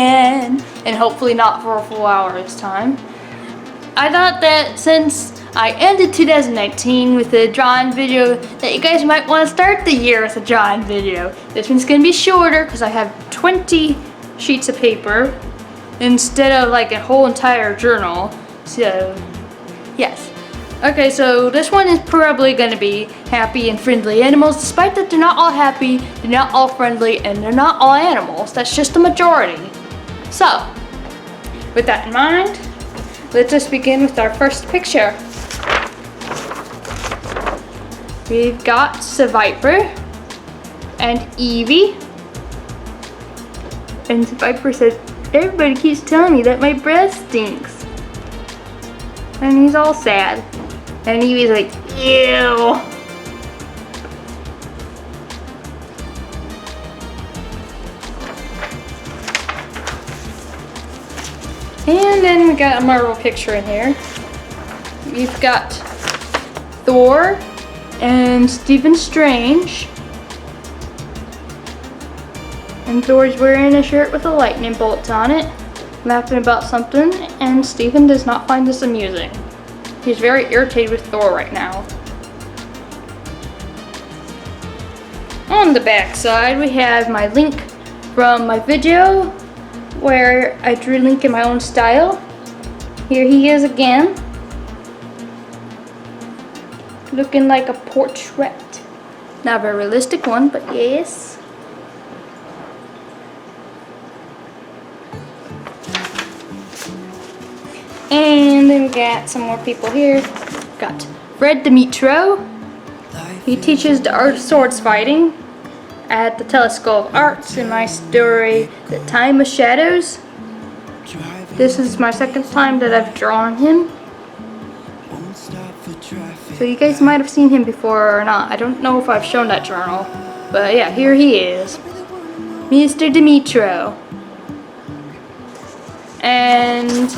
again, and hopefully not for a full hour this time. I thought that since I ended 2019 with a drawing video, that you guys might want to start the year with a drawing video. This one's going to be shorter because I have 20 sheets of paper instead of like a whole entire journal. So, yes. Okay, so this one is probably going to be happy and friendly animals, despite that they're not all happy, they're not all friendly, and they're not all animals. That's just the majority. So, with that in mind, let's just begin with our first picture. We've got Viper and Evie. And Viper says, everybody keeps telling me that my breath stinks. And he's all sad. And Evie's like, ew. And then we got a Marvel picture in here. We've got Thor and Stephen Strange. And Thor's wearing a shirt with a lightning bolt on it, laughing about something, and Stephen does not find this amusing. He's very irritated with Thor right now. On the back side, we have my link from my video where I drew Link in my own style. Here he is again, looking like a portrait. Not a very realistic one, but yes. And then we got some more people here. Got Fred Dimitro. He teaches the art of swords fighting at the Teleschool of Arts in my story, The Time of Shadows. This is my second time that I've drawn him. So you guys might have seen him before or not. I don't know if I've shown that journal. But yeah, here he is. Mr. Dimitro. And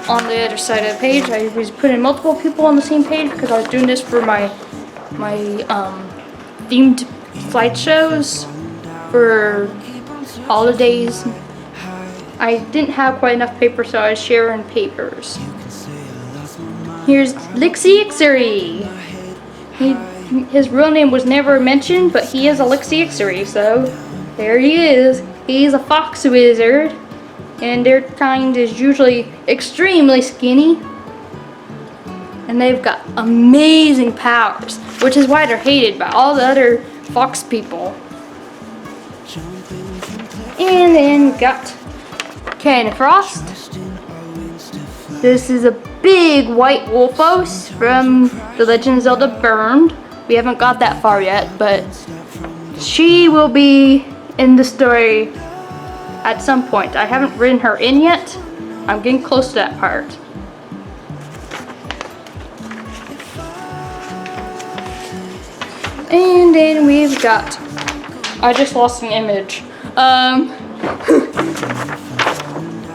on the other side of the page, I was putting multiple people on the same page because I was doing this for my themed flight shows for holidays. I didn't have quite enough paper, so I was sharing papers. Here's Lixiixery. His real name was never mentioned, but he is a Lixiixery, so there he is. He's a fox wizard. And their kind is usually extremely skinny. And they've got amazing powers, which is why they're hated by all the other fox people. And then we got Ken Frost. This is a big white Wolfos from The Legend of Zelda Burned. We haven't got that far yet, but she will be in the story at some point. I haven't written her in yet. I'm getting close to that part. And then we've got, I just lost an image.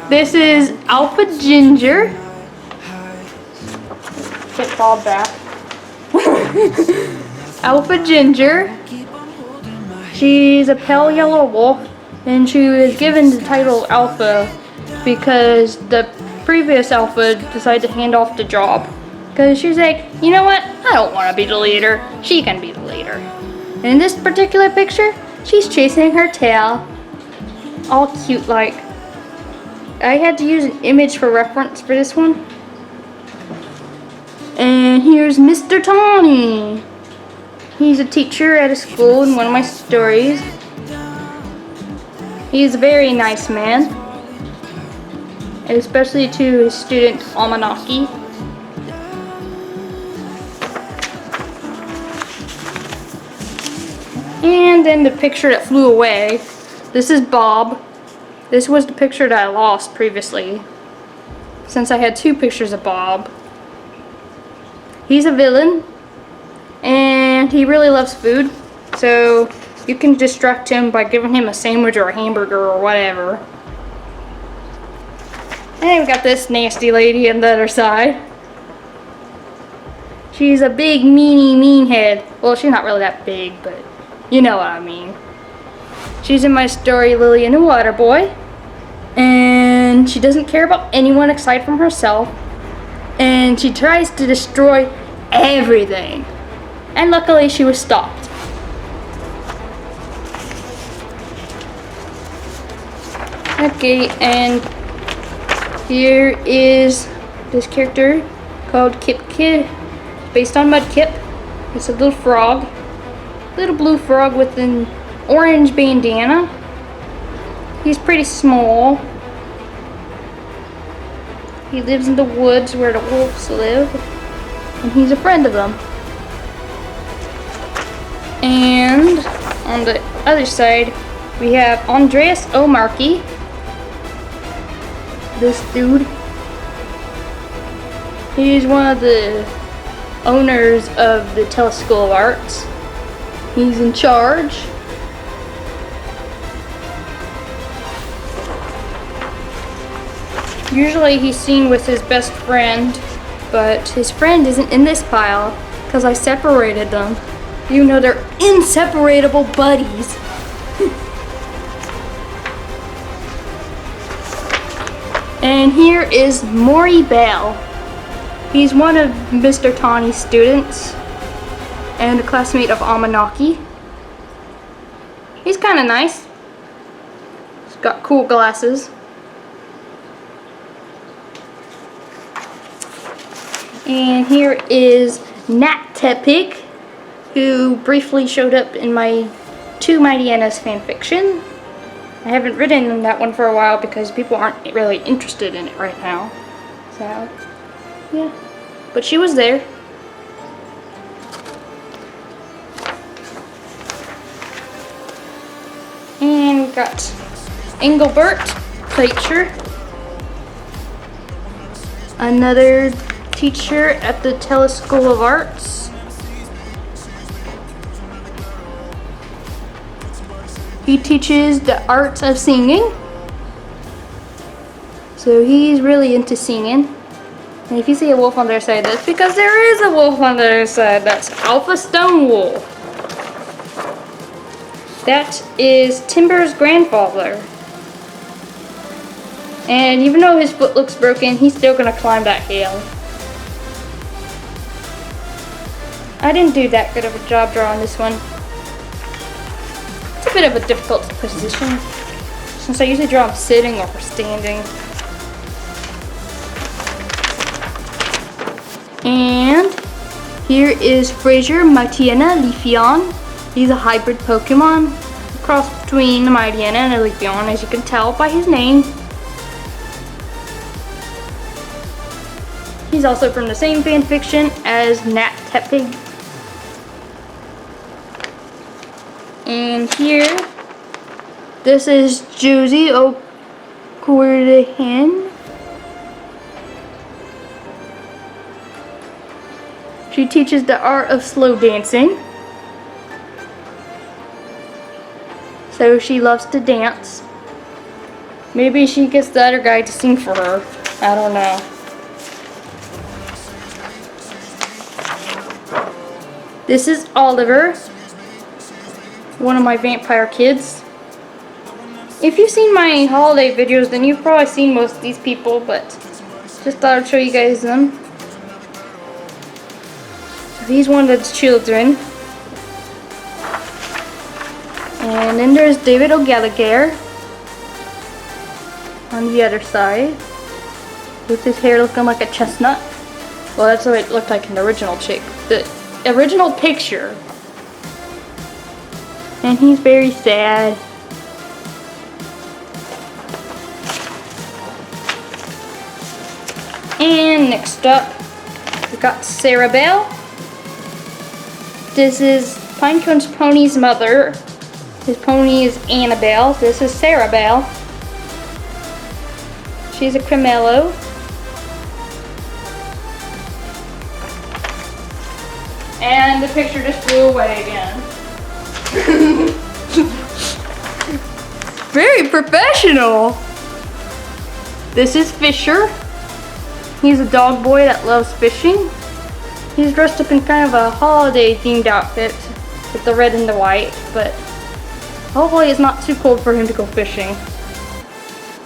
This is Alpha Ginger. Get Bob back. Alpha Ginger. She's a pale yellow wolf, and she was given the title Alpha because the previous Alpha decided to hand off the job. Because she's like, you know what? I don't want to be the leader. She can be the leader. And in this particular picture, she's chasing her tail. All cute like. I had to use an image for reference for this one. And here's Mr. Tawny. He's a teacher at a school in one of my stories. He's a very nice man, especially to his student Amanaki. And then the picture that flew away. This is Bob. This was the picture that I lost previously, since I had two pictures of Bob. He's a villain, and he really loves food, so you can distract him by giving him a sandwich or a hamburger or whatever. And we got this nasty lady on the other side. She's a big, mean head. Well, she's not really that big, but you know what I mean. She's in my story, Lily and the Water Boy. And she doesn't care about anyone aside from herself. And she tries to destroy everything. And luckily she was stopped. Okay, and here is this character called Kip Kid, based on Mudkip. It's a little frog, little blue frog with an orange bandana. He's pretty small. He lives in the woods where the wolves live, and he's a friend of them. And on the other side, we have Andreas O'Markey. This dude. He's one of the owners of the Tellus School of Arts. He's in charge. Usually he's seen with his best friend, but his friend isn't in this pile because I separated them. You know, they're inseparable buddies. And here is Maury Bell. He's one of Mr. Tawny's students and a classmate of Amanaki. He's kind of nice. He's got cool glasses. And here is Nat Tepig, who briefly showed up in my 2 Mighty Annas fanfiction. I haven't written that one for a while because people aren't really interested in it right now. So, yeah. But she was there. And we got Engelbert Fleischer, another teacher at the Tellus School of Arts. He teaches the arts of singing. So he's really into singing. And if you see a wolf on their side, that's because there is a wolf on their side. That's Alpha Stonewolf. That is Timber's grandfather. And even though his foot looks broken, he's still gonna climb that hill. I didn't do that good of a job drawing this one. It's a bit of a difficult position, since I usually draw him sitting or standing. And here is Fraser Mightyena Leafeon. He's a hybrid Pokemon, a cross between the Mightyena and a Leafeon, as you can tell by his name. He's also from the same fanfiction as Nat Tepig. And here, this is Josie O'Cordahan. She teaches the art of slow dancing. So she loves to dance. Maybe she gets the other guy to sing for her. I don't know. This is Oliver, one of my vampire kids. If you've seen my holiday videos, then you've probably seen most of these people, but just thought I'd show you guys them. So he's one of the children. And then there's David O'Gallagher on the other side, with his hair looking like a chestnut. Well, that's what it looked like in the original the original picture. And he's very sad. And next up, we got Sarah Bell. This is Pinecone's pony's mother. His pony is Annabelle. This is Sarah Bell. She's a Cremello. And the picture just flew away again. Very professional. This is Fisher. He's a dog boy that loves fishing. He's dressed up in kind of a holiday themed outfit with the red and the white, but hopefully it's not too cold for him to go fishing.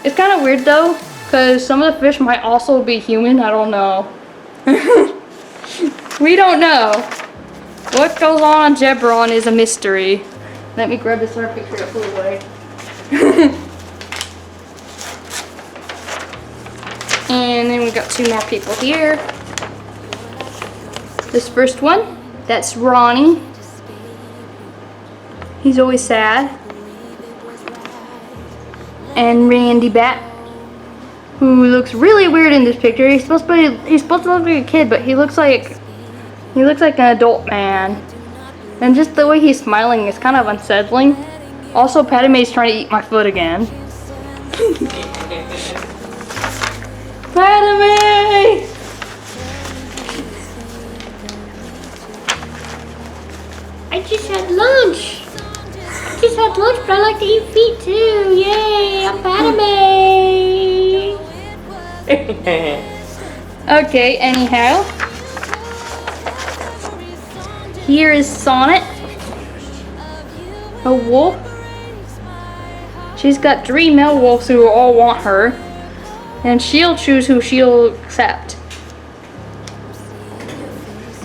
It's kind of weird though, because some of the fish might also be human. I don't know. We don't know. What goes on Gebron is a mystery. Let me grab this other picture that flew away. And then we got two more people here. This first one, that's Ronnie. He's always sad. And Randy Bat, who looks really weird in this picture. He's supposed to look like a kid, but he looks like an adult man. And just the way he's smiling is kind of unsettling. Also, Padme's trying to eat my foot again. Padme! I just had lunch. But I like to eat feet too. Yay, I'm Padme. Okay, anyhow. Here is Sonnet, a wolf. She's got 3 male wolves who all want her, and she'll choose who she'll accept.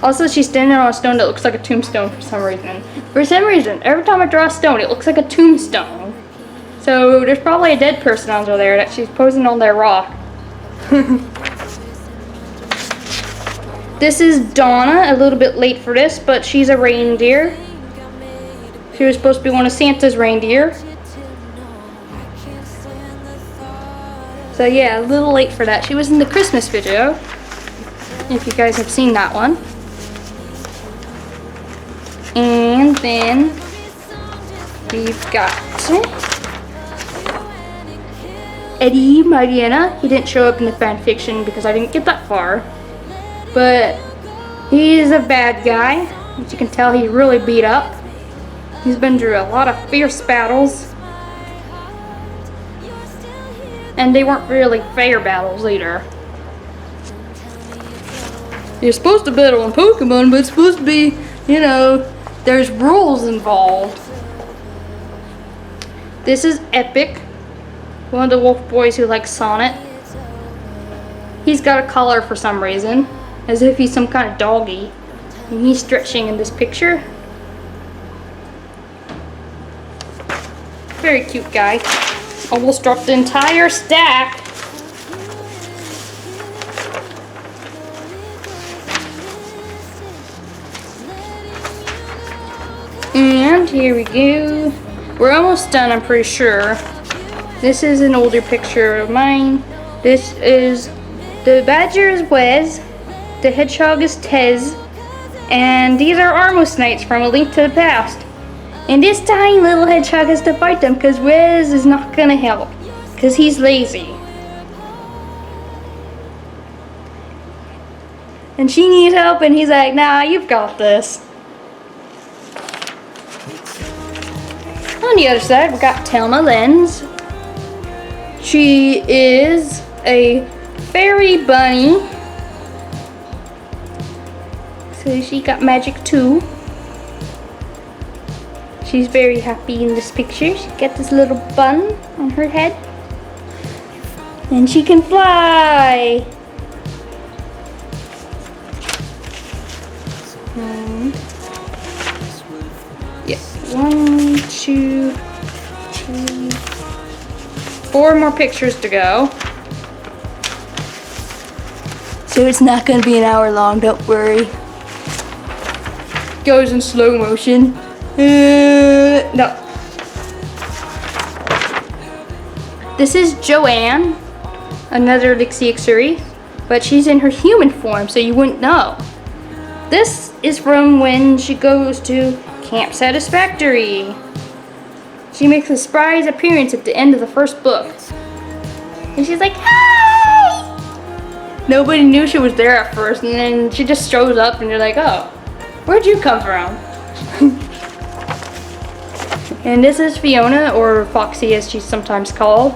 Also, she's standing on a stone that looks like a tombstone for some reason. Every time I draw a stone, it looks like a tombstone. So there's probably a dead person under there that she's posing on their rock. This is Donna, a little bit late for this, but she's a reindeer. She was supposed to be one of Santa's reindeer. So yeah, a little late for that. She was in the Christmas video, if you guys have seen that one. And then we've got Eddie Mariana. He didn't show up in the fan fiction because I didn't get that far. But he's a bad guy. As you can tell, he's really beat up. He's been through a lot of fierce battles. And they weren't really fair battles either. You're supposed to battle on Pokemon, but it's supposed to be, you know, there's rules involved. This is Epic, one of the wolf boys who likes Sonnet. He's got a collar for some reason, as if he's some kind of doggy. And he's stretching in this picture. Very cute guy. Almost dropped the entire stack. And here we go. We're almost done, I'm pretty sure. This is an older picture of mine. This is the badger is Wes, the hedgehog is Tez, and these are Armos Knights from A Link to the Past. And this tiny little hedgehog has to fight them because Wes is not gonna help, because he's lazy. And she needs help and he's like, nah, you've got this. On the other side, we got Telma Lenz. She is a fairy bunny. So she got magic too. She's very happy in this picture. She got this little bun on her head. And she can fly. Yes, 1, 2, 3, 4 more pictures to go. So it's not gonna be an hour long, don't worry. Goes in slow motion. No. This is Joanne, another Lixiexery, but she's in her human form, so you wouldn't know. This is from when she goes to Camp Satisfactory. She makes a surprise appearance at the end of the first book. And she's like, hey! Nobody knew she was there at first, and then she just shows up and you're like, oh, where'd you come from? And this is Fiona, or Foxy as she's sometimes called.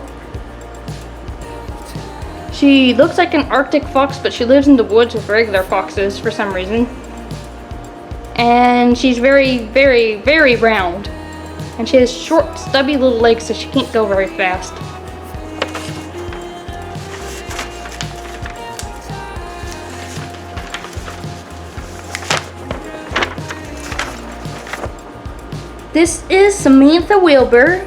She looks like an Arctic fox, but she lives in the woods with regular foxes for some reason. And she's very, very, very round. And she has short, stubby little legs, so she can't go very fast. This is Samantha Wilbur,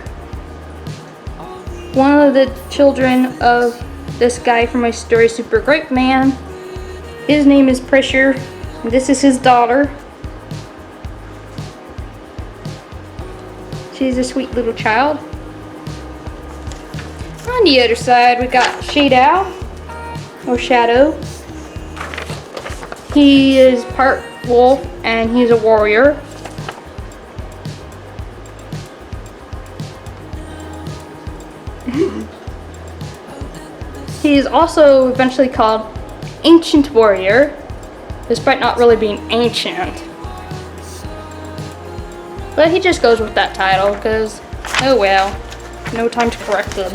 one of the children of this guy from my story, Super Grape Man. His name is Pressure. This is his daughter. She's a sweet little child. On the other side, we got Shadow, or Shadow. He is part wolf and he's a warrior. He is also eventually called Ancient Warrior, despite not really being ancient. But he just goes with that title because, oh well, no time to correct them.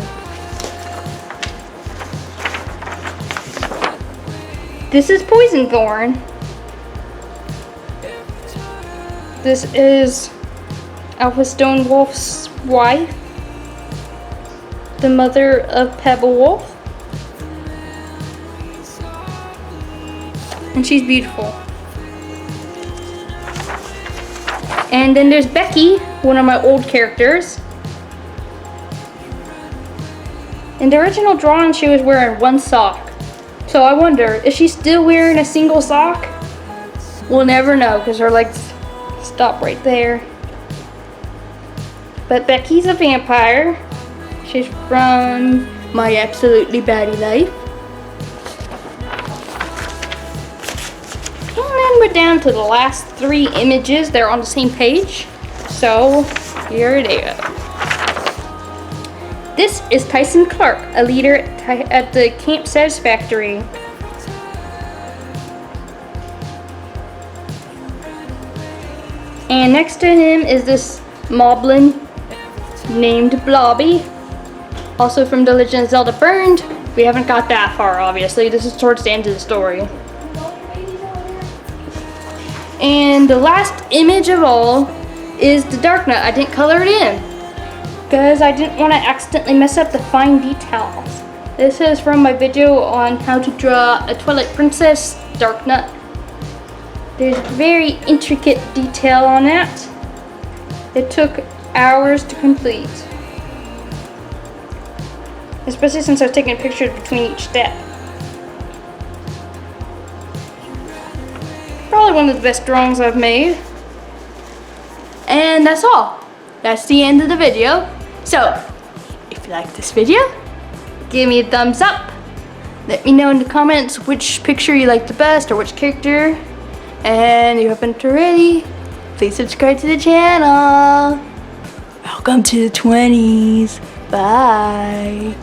This is Poison Thorn. This is Alpha Stone Wolf's wife, the mother of Pebble Wolf. And she's beautiful. And then there's Becky, one of my old characters. In the original drawing, she was wearing one sock. So I wonder, is she still wearing a single sock? We'll never know because her legs stop right there. But Becky's a vampire. She's from My Absolutely Batty Life. And then we're down to the last 3 images. They're on the same page. So here they go. This is Tyson Clark, a leader at the Camp Satisfactory. And next to him is this moblin named Blobby, also from The Legend of Zelda Burned. We haven't got that far, obviously. This is towards the end of the story. And the last image of all is the Darknut. I didn't color it in because I didn't want to accidentally mess up the fine details. This is from my video on how to draw a Twilight Princess Darknut. There's very intricate detail on it. It took hours to complete, especially since I was taking pictures between each step. Probably one of the best drawings I've made. And that's all. That's the end of the video. So, if you like this video, give me a thumbs up. Let me know in the comments which picture you like the best or which character. And if you haven't already, please subscribe to the channel. Welcome to the 20s. Bye.